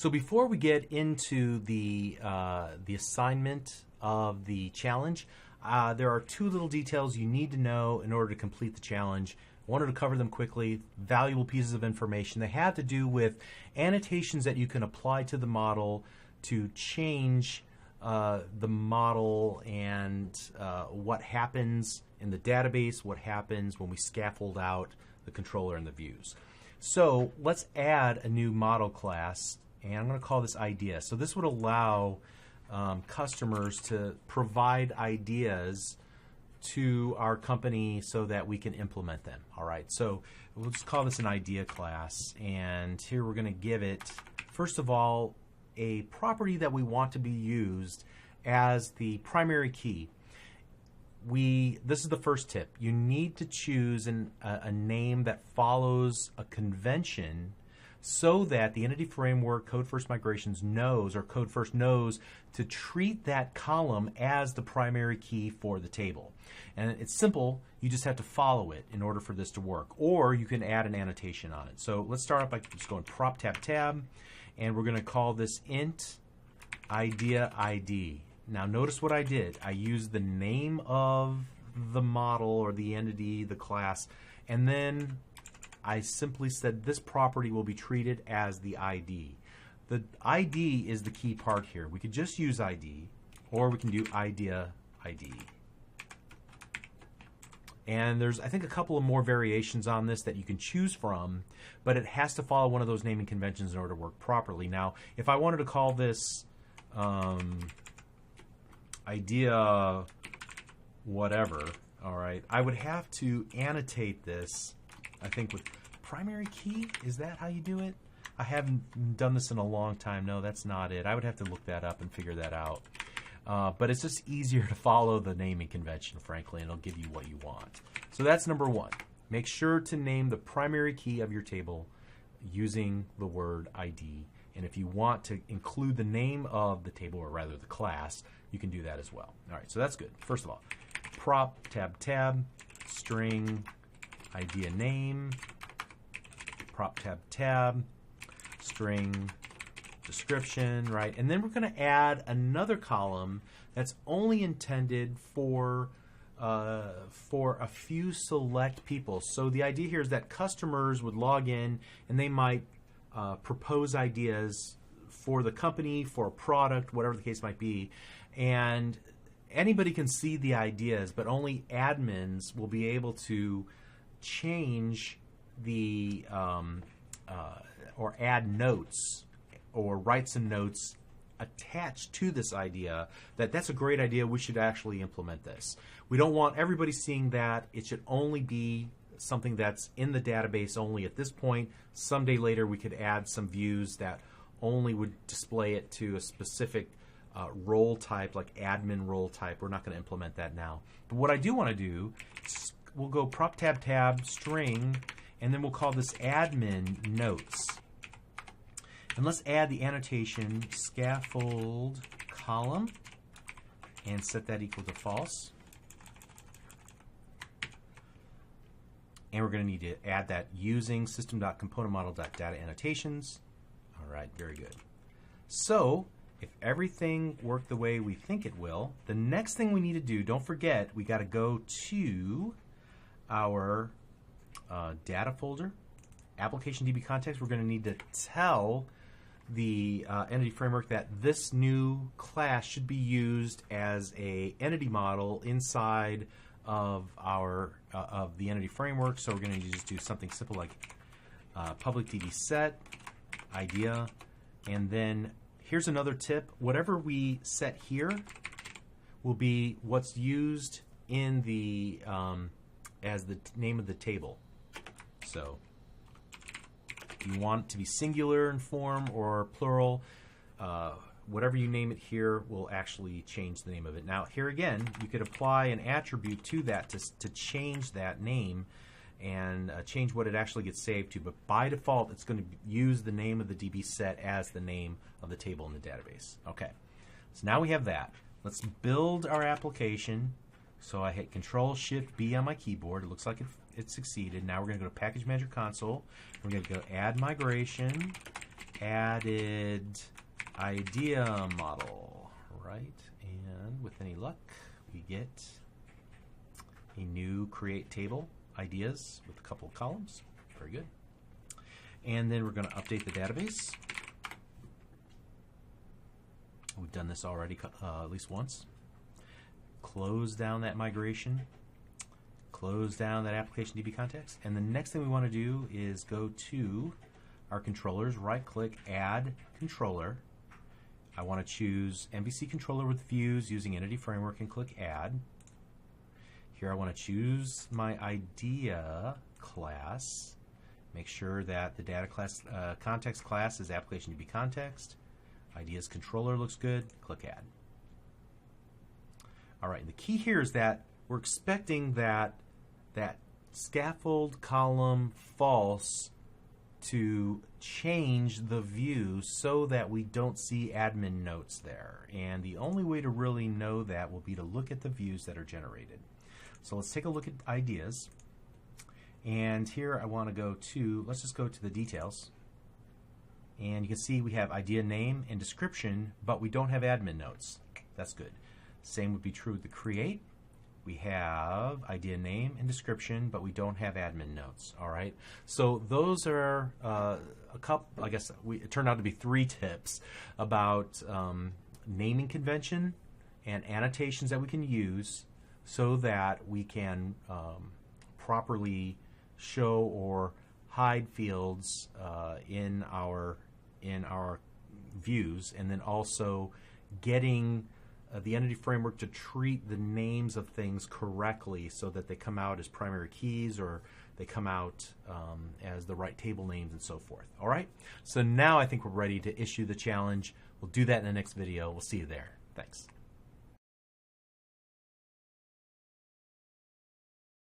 So before we get into the assignment of the challenge, there are two little details you need to know in order to complete the challenge. I wanted to cover them quickly. Valuable pieces of information. They have to do with annotations that you can apply to the model to change the model and what happens in the database, what happens when we scaffold out the controller and the views. So let's add a new model class, and I'm going to call this idea. So this would allow customers to provide ideas to our company so that we can implement them. All right, so we'll just call this an idea class, and here we're going to give it, first of all, a property that we want to be used as the primary key. This is the first tip. You need to choose a name that follows a convention so that the entity framework Code First Migrations knows, or Code First knows, to treat that column as the primary key for the table. And it's simple. You just have to follow it in order for this to work. Or you can add an annotation on it. So let's start off by just going prop tab tab, and we're going to call this int idea ID. Now notice what I did. I used the name of the model or the entity, the class, and then I simply said this property will be treated as the ID. The ID is the key part here. We could just use ID, or we can do idea ID. And there's, I think, a couple of more variations on this that you can choose from, but it has to follow one of those naming conventions in order to work properly. Now, if I wanted to call this idea whatever, all right, I would have to annotate this, I think, with primary key. Is that how you do it? I haven't done this in a long time. No, that's not it. I would have to look that up and figure that out. But it's just easier to follow the naming convention, frankly, and it'll give you what you want. So that's number one. Make sure to name the primary key of your table using the word ID. And if you want to include the name of the table, or rather the class, you can do that as well. All right, so that's good. First of all, prop tab tab, string idea name, prop tab tab, string description, right? And then we're going to add another column that's only intended for a few select people. So the idea here is that customers would log in and they might propose ideas for the company, for a product, whatever the case might be, and anybody can see the ideas, but only admins will be able to change the or add notes or write some notes attached to this idea that's a great idea, we should actually implement this. We don't want everybody seeing that. It should only be something that's in the database only at this point. Someday later we could add some views that only would display it to a specific role type, like admin role type. We're not going to implement that now. But what I do want to do is we'll go prop tab tab string, and then we'll call this admin notes. And let's add the annotation scaffold column and set that equal to false. And we're going to need to add that using system.componentmodel.data annotations. All right, very good. So if everything worked the way we think it will, the next thing we need to do, don't forget, we got to go to our data folder, application DB context. We're going to need to tell the entity framework that this new class should be used as a entity model inside of our of the entity framework. So we're going to just do something simple like public DB set idea, and then here's another tip. Whatever we set here will be what's used in the as the name of the table. So you want it to be singular in form or plural. Whatever you name it here will actually change the name of it. Now here again, you could apply an attribute to that to change that name and change what it actually gets saved to. But by default, it's going to use the name of the DB set as the name of the table in the database. Okay, so now we have that. Let's build our application. So I hit Control-Shift-B on my keyboard. It looks like it succeeded. Now we're going to go to Package Manager Console. We're going to go Add Migration, added idea model, right? And with any luck, we get a new create table, ideas, with a couple of columns. Very good. And then we're going to update the database. We've done this already at least once. Close down that migration. Close down that application DB context. And the next thing we want to do is go to our controllers, right-click, add controller. I want to choose MVC controller with views using Entity Framework and click add. Here I want to choose my idea class. Make sure that the data class context class is application DB context. Ideas controller looks good. Click add. All right, and the key here is that we're expecting that scaffold column false to change the view so that we don't see admin notes there. And the only way to really know that will be to look at the views that are generated. So let's take a look at ideas. And here I want to go to, let's just go to the details. And you can see we have idea name and description, but we don't have admin notes. That's good. Same would be true with the create. We have idea name and description, but we don't have admin notes. All right. So those are a couple, I guess it turned out to be 3 tips about naming convention and annotations that we can use so that we can properly show or hide fields in our views, and then also getting the Entity Framework to treat the names of things correctly so that they come out as primary keys or they come out as the right table names and so forth. All right, so now I think we're ready to issue the challenge. We'll do that in the next video. We'll see you there. Thanks.